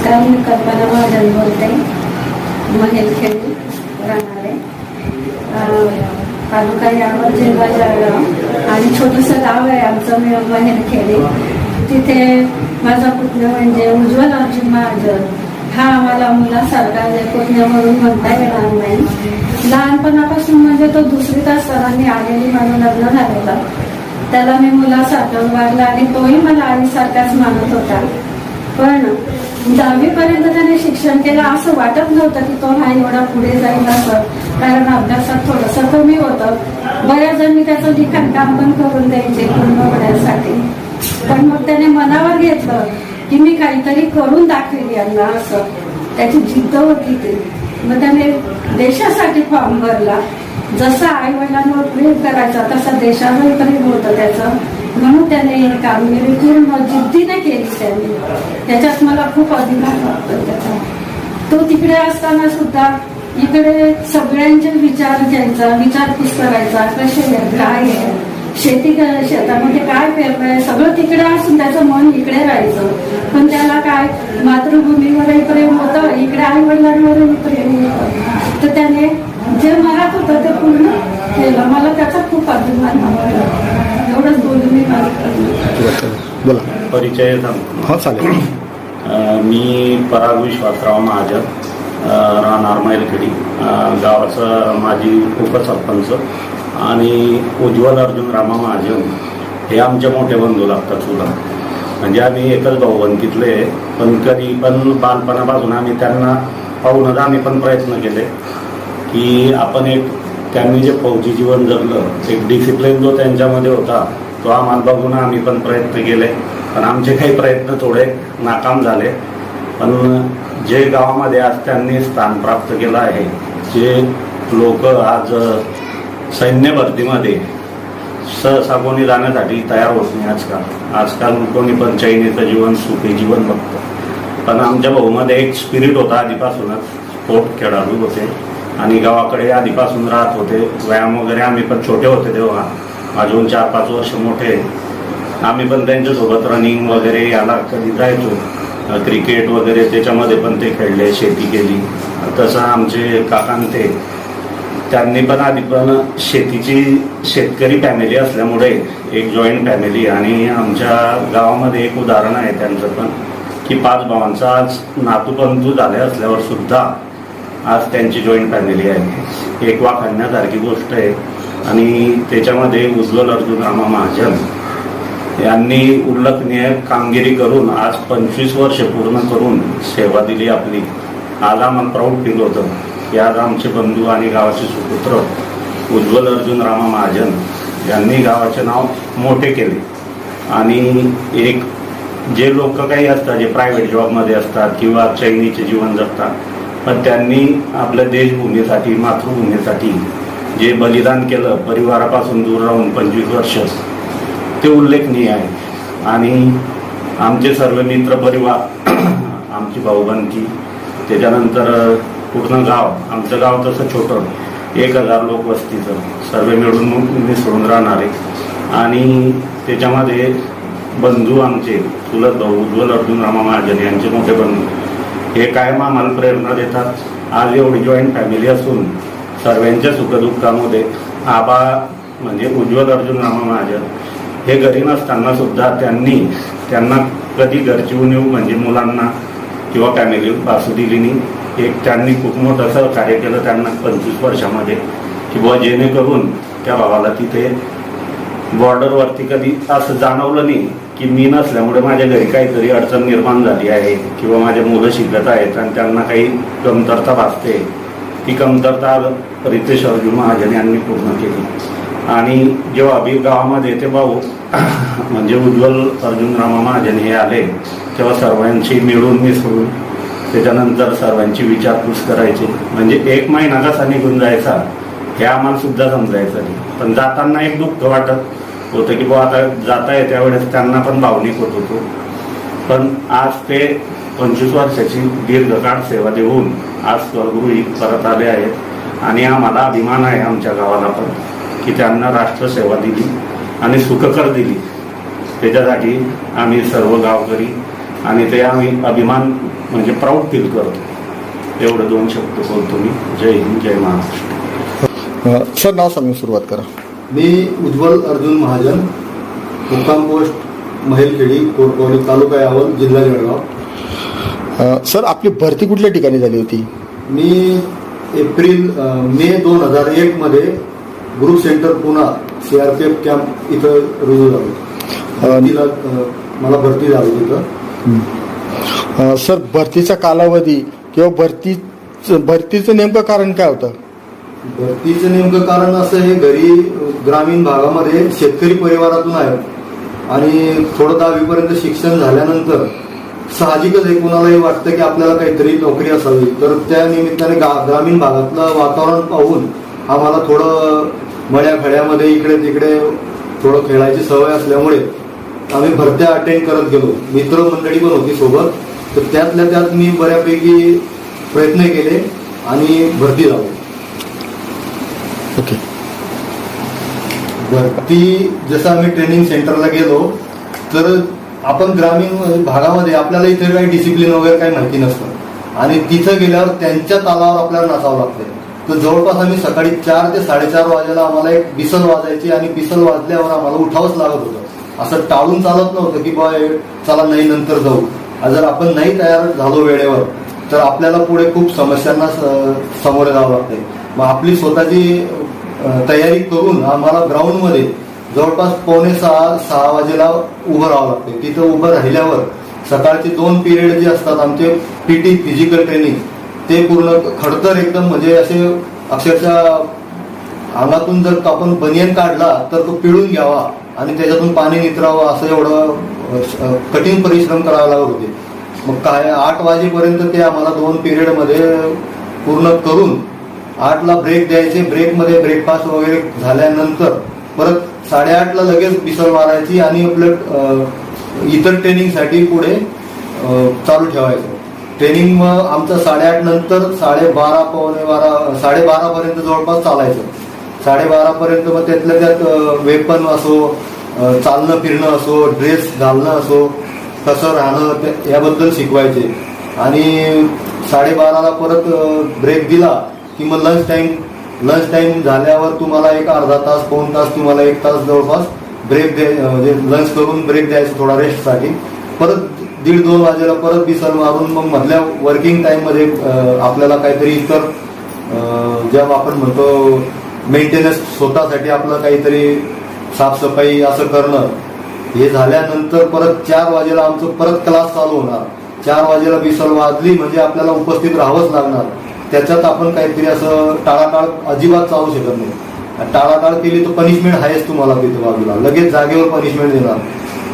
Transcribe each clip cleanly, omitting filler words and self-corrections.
नमस्कार, मी कल्पना महाजन बोलते. महेलखेडी राहणारे, तालुका यावल, जिल्हा जळगाव. आणि छोटंसं गाव आहे आमचं महेलखेडी. तिथे माझा पुतण्या म्हणजे उज्ज्वल अर्जुन महाजन हा आम्हाला मुलासारखा पुतण्या म्हणून म्हणता येणार नाही. लहानपणापासून म्हणजे तो दुसरीत असताना आलेली माझं लग्न झालेलं, त्याला मी मुलासारखं वागला आणि तोही मला आईसारखाच मानत होता. पण 10वीपर्यंत त्याने शिक्षण केलं. असं वाटत नव्हतं की तो हा एवढा पुढे जाईल असं, कारण अभ्यासात थोडंसं कमी होतं. बऱ्याच जण मी त्याचं लिखाण काम पण करून द्यायचे पूर्ण होण्यासाठी. पण मग त्याने मनावर घेतलं की मी काहीतरी करून दाखवेल यांना, असं त्याची जिद्द होती ती. मग त्याने देशासाठी फॉर्म भरला. जसा आई वडिलांवर प्रेम करायचा तसा देशावर प्रेम होतं त्याचं, म्हणून त्याने कामगिरी पूर्ण जिद्दीने केली त्यांनी. त्याच्यात मला खूप अभिमान वाटतो त्याचा. तो तिकडे असताना सुद्धा इकडे सगळ्यांचे विचार घ्यायचा, विचारपूस करायचा, कसे आहे, काय आहे, शेतामध्ये काय पेरलंय, सगळं तिकडे असून त्याचं मन इकडे राहायचं. पण त्याला काय मातृभूमीवरही प्रेम होतं, इकडे आई वडिलांवरही प्रेम होतं. तर त्याने जे मनात होतं ते पूर्ण केलं. मला त्याचा खूप अभिमान वाटतो. एवढंच बोलून मी बोला. परिचय हा चालेल. मी पराग विश्वासराव महाजन, राहणार महेलखेडी. गावाचं माजी उपसरपंच आणि उज्ज्वल अर्जुन रामा महाजन हे आमचे मोठे बंधू लागतात सुद्धा. म्हणजे आम्ही एकच भाऊबंदकीतले. पण कधी पण बालपणापासून आम्ही त्यांना पाहूनच आम्ही पण प्रयत्न केले की आपण एक, त्यांनी जे फौजी जीवन जगलं, एक डिसिप्लिन जो त्यांच्यामध्ये होता तो आम्हाला बघून आम्ही पण प्रयत्न केले. पण आमचे काही प्रयत्न थोडे नाकाम झाले. पण जे गावामध्ये आज त्यांनी स्थान प्राप्त केलं आहे, जे लोक आज सैन्य भरतीमध्ये सहसा कोणी जाण्यासाठी तयार होत नाही आजकाल कोणी पण चैनीचं जीवन, सुखी जीवन बघतं. पण आमच्या भाऊमध्ये एक स्पिरिट होता आधीपासूनच. स्पोर्ट खेळाडू होते आणि गावाकडे आधीपासून राहत होते. व्यायाम वगैरे, आम्ही पण छोटे होते तेव्हा, अजून 4-5 वर्ष मोठे, आम्ही पण त्यांच्यासोबत रनिंग वगैरे याला कधी जायचो. क्रिकेट वगैरे त्याच्यामध्ये पण ते खेळले, शेती केली. तसं आमचे काकां त्यांनी पण आधी पण शेतकरी फॅमिली असल्यामुळे एक जॉईंट फॅमिली. आणि आमच्या गावामध्ये एक उदाहरण आहे त्यांचं पण, की 5 भावांचा आज नातूपंतू झाले असल्यावर सुद्धा आज त्यांची जॉईंट फॅमिली आहे. एक वाखाणण्यासारखी गोष्ट आहे. आणि त्याच्यामध्ये उज्ज्वल अर्जुन रामा महाजन यांनी उल्लेखनीय कामगिरी करून आज 25 वर्ष पूर्ण करून सेवा दिली आपली. आज आम्हाला प्राऊड फील होतं की आज आमचे बंधू आणि गावाचे सुपुत्र उज्ज्वल अर्जुन रामा महाजन यांनी गावाचे नाव मोठे केले. आणि एक जे लोक काही असतात, जे प्रायव्हेट जॉबमध्ये असतात किंवा चैनीचे जीवन जगतात, पण त्यांनी आपल्या देशभूमीसाठी, मातृभूमीसाठी जे बलिदान केलं, परिवारापासून दूर राहून 25 वर्ष, ते उल्लेखनीय आहे. आणि आमचे सर्व मित्र परिवार, आमची भाऊबंदकी, त्याच्यानंतर पूर्ण गाव, आमचं गाव तसं छोटं, 1000 लोक वस्तीचं, सर्व मिळून मिसळून राहणारे. आणि त्याच्यामध्ये बंधू आमचे चुलत भाऊ उज्ज्वल अर्जुन रामा महाजन यांचे मोठे बंधू हे कायम आम्हाला प्रेरणा देतात. आज एवढी जॉईंट फॅमिली असून सर्वांच्या सुखदुःखामध्ये आबा म्हणजे उज्ज्वल अर्जुन रामा महाजन हे घरी नसताना सुद्धा त्यांना कधी घरची उणीव म्हणजे मुलांना किंवा फॅमिली भासू दिली नाही. एक त्यांनी खूप मोठं सहकार्य केलं त्यांना 25 वर्षामध्ये, की बुवा जेणेकरून त्या भावाला तिथे बॉर्डरवरती कधी असं जाणवलं नाही की मी नसल्यामुळे माझ्या घरी काहीतरी अडचण निर्माण झाली आहे किंवा माझे मुलं शिकत आहेत आणि त्यांना काही कमतरता भासते. ती कमतरता रितेश अर्जुन महाजन यांनी पूर्ण केली. आणि जेव्हा अभि गावामध्ये ते भाऊ म्हणजे उज्ज्वल अर्जुन रामा महाजन हे आले, तेव्हा सर्वांची मिळून मिसळून त्याच्यानंतर सर्वांची विचारपूस करायची. म्हणजे 1 महिना कसा निघून जायचा हे आम्हाला सुद्धा समजायचं नाही. पण जाताना एक दुःख वाटत होतं की बुवा आता जाता येते, त्यावेळेस त्यांना पण भावनिक होत होतो. पण आज ते 25 वर्षाची दीर्घकाळ सेवा देऊन आज स्वगृही परत आले आहेत. आणि आम्हाला अभिमान आहे आमच्या गावाला पण की त्यांना राष्ट्रसेवा दिली आणि सुखकर दिली. त्याच्यासाठी आम्ही सर्व गावकरी आणि ते आम्ही अभिमान म्हणजे प्राऊड फील करतो. एवढं 2 शब्द बोलतो मी. जय हिंद, जय महाराष्ट्र. सर नाव सांगून सुरुवात करा. मी उज्ज्वल अर्जुन महाजन, मुक्काम पोस्ट महेलखेडी, कोरकवली, तालुका यावल, जिल्हा जळगाव. सर आपली भरती कुठल्या ठिकाणी झाली होती? मी मे 2001 मध्ये group centre Poona CRPF camp इथं रुजू झालो. मला भरती झाली तिथं. सर भरतीचा कालावधी किंवा भरतीचं नेमकं कारण काय होतं? भरतीचं नेमकं कारण असं आहे, घरी ग्रामीण भागामध्ये शेतकरी परिवारातून आहे आणि थोडं 10वी शिक्षण झाल्यानंतर साहजिकच आहे कुणालाही वाटतं की आपल्याला काहीतरी नोकरी असावी. तर त्या निमित्ताने ग्रामीण भागातलं वातावरण पाहून आम्हाला थोडं मळ्या खड्यामध्ये इकडे तिकडे थोडं खेळायची सवय असल्यामुळे आम्ही भरत्या अटेंड करत गेलो. मित्रमंडळी पण होती सोबत. तर त्यातल्या त्यात मी बऱ्यापैकी प्रयत्न केले आणि भरती झालो. ओके. भरती जसं आम्ही ट्रेनिंग सेंटरला गेलो तर आपण ग्रामीण भागामध्ये आपल्याला इथे काही डिसिप्लिन वगैरे काही माहिती नसतं आणि तिथं गेल्यावर त्यांच्या तालावर आपल्याला नाचावं लागतं. तर जवळपास आम्ही सकाळी 4 ते 4:30 वाजेला आम्हाला एक बिसल वाजायची आणि बिसल वाजल्यावर आम्हाला उठावंच लागत होतं. असं टाळून चालत नव्हतं की बा चला नाही नंतर जाऊ. जर आपण नाही तयार झालो वेळेवर तर आपल्याला पुढे खूप समस्यांना सामोरे जावं लागते. मग आपली स्वतःची तयारी करून आम्हाला ग्राउंडमध्ये जवळपास 5:45-6 वाजेला उभं राहावं लागते. तिथं उभं राहिल्यावर सकाळचे 2 पिरियड जे असतात आमचे PT फिजिकल ट्रेनिंग ते पूर्ण खडतर एकदम म्हणजे असे अक्षरशः अंगातून जर आपण बनियन काढला तर तो पिळून घ्यावा आणि त्याच्यातून पाणी नितरावं असं एवढं कठीण परिश्रम करावे लागत होते. मग काय 8 वाजेपर्यंत ते आम्हाला 2 पिरियडमध्ये पूर्ण करून 8ला ब्रेक द्यायचे. ब्रेकमध्ये ब्रेकफास्ट वगैरे झाल्यानंतर परत 8:30ला लगेच बिसल मारायची आणि आपलं इतर ट्रेनिंगसाठी पुढे चालू ठेवायचं. ट्रेनिंग मग आमचं 8:30 नंतर 12:30 12:15 12:30 पर्यंत जवळपास चालायचं. 12:30 पर्यंत मग त्यातल्या त्यात वेपन असो, चालणं फिरणं असो, ड्रेस घालणं असो, कसं राहणं याबद्दल शिकवायचे. आणि 12:30ला परत ब्रेक दिला की मग लंच टाइम झाल्यावर तुम्हाला एक अर्धा तास, पाऊण तास, तुम्हाला 1 तास जवळपास ब्रेक म्हणजे लंच करून ब्रेक द्यायचा थोडा रेस्टसाठी. परत 1:30-2 वाजेला परत बिसल मारून मग मधल्या वर्किंग टाइममध्ये आपल्याला काहीतरी इतर जेव्हा आपण म्हणतो मेंटेनन्स स्वतःसाठी आपलं काहीतरी साफसफाई असं करणं. हे झाल्यानंतर परत 4 वाजेला आमचं परत क्लास चालू होणार. 4 वाजेला बिसल वाजली म्हणजे आपल्याला उपस्थित राहावंच लागणार. त्याच्यात आपण काहीतरी असं टाळाटाळ अजिबात चालू शकत नाही. टाळाटाळ केली तर पनिशमेंट आहेच तुम्हाला तिथे बाजूला, लगेच जागेवर पनिशमेंट देणार.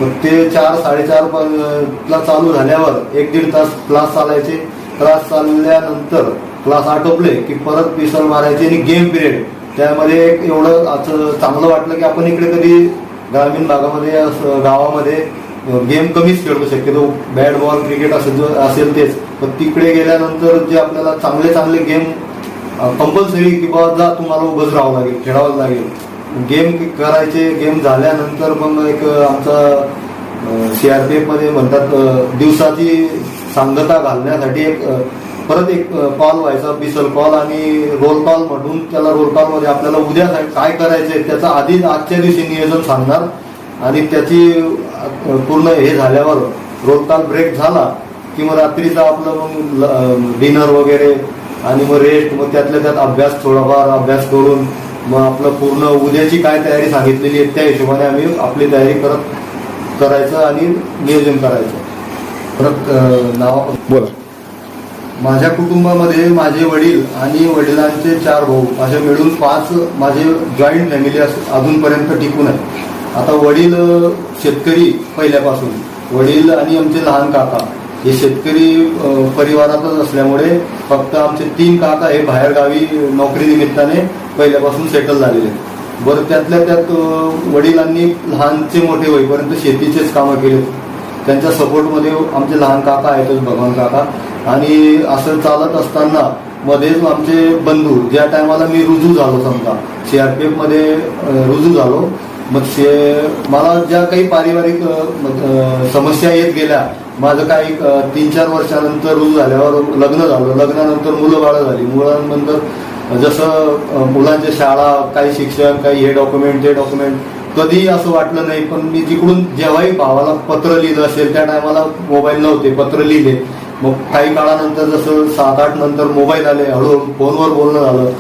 मग ते 4-4:30ला चालू झाल्यावर 1-1.5 तास क्लास चालायचे. क्लास चालल्यानंतर क्लास आटोपले की परत पिसल मारायचे आणि गेम पिरियड. त्यामध्ये एक एवढं असं चांगलं वाटलं की आपण इकडे कधी ग्रामीण भागामध्ये गावामध्ये गेम कमीच खेळतो शक्यतो. बॅट बॉल क्रिकेट असं असेल तेच. पण तिकडे गेल्यानंतर जे आपल्याला चांगले गेम कंपल्सरी की बाबा जा तुम्हाला उभंच राहावं लागेल, खेळावं लागेल. गेम करायचे. गेम झाल्यानंतर मग एक आमचा CRPF मध्ये म्हणतात दिवसाची सांगता घालण्यासाठी परत एक कॉल व्हायचा, बिसल कॉल आणि रोल कॉल म्हणून. त्याला रोल कॉल मध्ये आपल्याला उद्या काय करायचंय त्याचा आधीच आजच्या दिवशी नियोजन सांगणार आणि त्याची पूर्ण हे झाल्यावर रोल कॉल ब्रेक झाला की मग रात्रीचा आपलं मग डिनर वगैरे आणि मग रेस्ट. मग त्यातल्या त्यात अभ्यास, थोडाफार अभ्यास करून मग आपलं पूर्ण उद्याची काय तयारी सांगितलेली आहे त्या हिशोबाने आम्ही आपली तयारी करायचं आणि नियोजन करायचं. परत नाव बोला. माझ्या कुटुंबामध्ये माझे वडील आणि वडिलांचे 4 भाऊ असे मिळून 5 माझे जॉईंट फॅमिली अजूनपर्यंत टिकून आहे. आता वडील शेतकरी पहिल्यापासून, वडील आणि आमचे लहान काका हे शेतकरी परिवारातच असल्यामुळे फक्त आमचे 3 काका हे बाहेरगावी नोकरी निमित्ताने पहिल्यापासून सेटल झालेले. बरं त्यातल्या त्यात वडिलांनी लहानचे मोठे होईपर्यंत शेतीचेच कामं केले. त्यांच्या सपोर्टमध्ये आमचे लहान काका आहेतच, भगवान काका. आणि असं चालत असताना मध्येच आमचे बंधू, ज्या टायमाला मी रुजू झालो समजा CRPF मध्ये रुजू झालो, मग मला ज्या काही पारिवारिक समस्या येत गेल्या माझं काही 3-4 वर्षानंतर रुजू झाल्यावर लग्न झालं. लग्नानंतर मुलं बाळं झाली. मुलांनंतर जसं मुलांच्या शाळा, काही शिक्षण, काही हे डॉक्युमेंट ते डॉक्युमेंट, कधी असं वाटलं नाही. पण मी तिकडून जेव्हाही भावाला पत्र लिहिलं असेल, त्या टायमाला मोबाईल नव्हते, पत्र लिहिले. मग काही काळानंतर जसं 7-8 नंतर मोबाईल आले, हळूहळू फोनवर बोलणं झालं,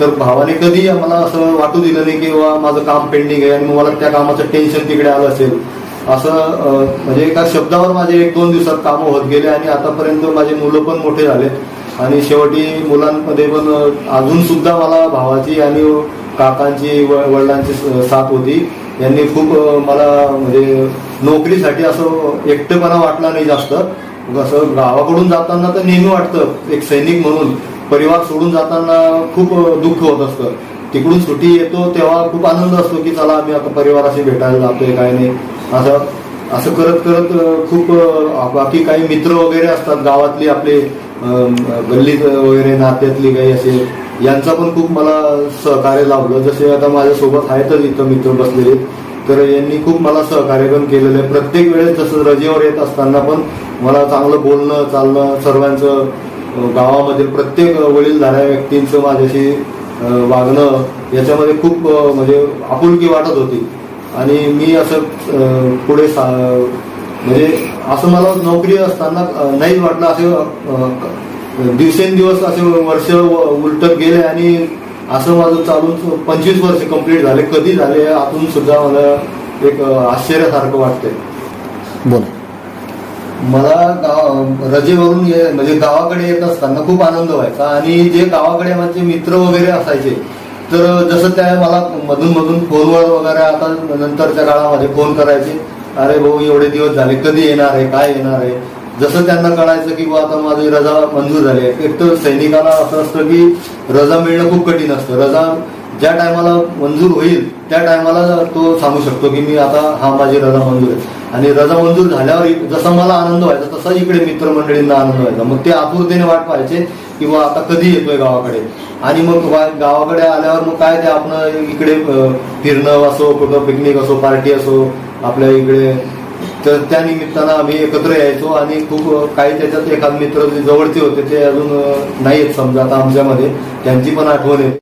तर भावाने कधी मला असं वाटू दिलं नाही की बाबा माझं काम पेंडिंग आहे आणि मला त्या कामाचं टेन्शन तिकडे आलं असेल. असं म्हणजे एका शब्दावर माझे 1-2 दिवसात कामं होत गेले आणि आतापर्यंत माझे मुलं पण मोठे झालेत आणि शेवटी मुलांमध्ये पण अजून सुद्धा मला भावाची आणि काकांची वडिलांची साथ होती. यांनी खूप मला म्हणजे नोकरीसाठी असं एकटेपणा वाटला नाही जास्त. असं गावाकडून जाताना तर नेहमी वाटतं, एक सैनिक म्हणून परिवार सोडून जाताना खूप दुःख होत असतं. तिकडून सुट्टी येतो तेव्हा खूप आनंद असतो की चला आम्ही आता परिवाराशी भेटायला जातोय, काय नाही. असं करत करत खूप बाकी काही मित्र वगैरे असतात गावातली, आपले गल्लीत वगैरे नात्यातली काही असे, यांचा पण खूप मला सहकार्य लाभलं. जसे आता माझ्यासोबत आहेतच इथं मित्र बसलेले, तर यांनी खूप मला सहकार्य पण केलेलं आहे. प्रत्येक वेळेस जसं रजेवर येत असताना पण मला चांगलं बोलणं चालणं, सर्वांचं गावामधील प्रत्येक वडीलधाऱ्या व्यक्तींचं माझ्याशी वागणं, याच्यामध्ये खूप म्हणजे आपुलकी वाटत होती. आणि मी असं पुढे म्हणजे असं मला नोकरी असताना नाही वाटलं. असे दिवसेंदिवस असे वर्ष उलटत गेले आणि असं माझं चालून 25 वर्ष कंप्लीट झाले. कधी झाले आतून सुद्धा मला एक आश्चर्यासारखं वाटतंय. बोला. मला रजेवरून म्हणजे गावाकडे येत असताना खूप आनंद व्हायचा आणि जे गावाकडे माझे मित्र वगैरे असायचे, तर जसं त्या मला मधून मधून फोनवर वगैरे आता नंतरच्या काळामध्ये फोन करायचे, अरे भाऊ एवढे दिवस झाले, कधी येणार आहे, काय येणार आहे. जसं त्यांना कळायचं की आता माझी रजा मंजूर झाली आहे. एक तर सैनिकाला असं असतं की रजा मिळणं खूप कठीण असतं. रजा ज्या टायमाला मंजूर होईल त्या टायमाला तो सांगू शकतो की मी आता माझी रजा मंजूर आहे. आणि रजा मंजूर झाल्यावर जसा मला आनंद व्हायचा तसा इकडे मित्रमंडळींना आनंद व्हायचा. मग ते आतुरतेने वाट पाहायचे की आता कधी येतोय गावाकडे. आणि मग गावाकडे आल्यावर मग काय ते आपण इकडे फिरणं असो, कुठं पिकनिक असो, पार्टी असो आपल्या इकडे, तर त्या निमित्तानं आम्ही एकत्र यायचो. आणि खूप काही त्याच्यात एखाद मित्र जे जवळचे होते ते अजून नाही आहेत समजा आता आमच्यामध्ये, त्यांची पण आठवण आहे.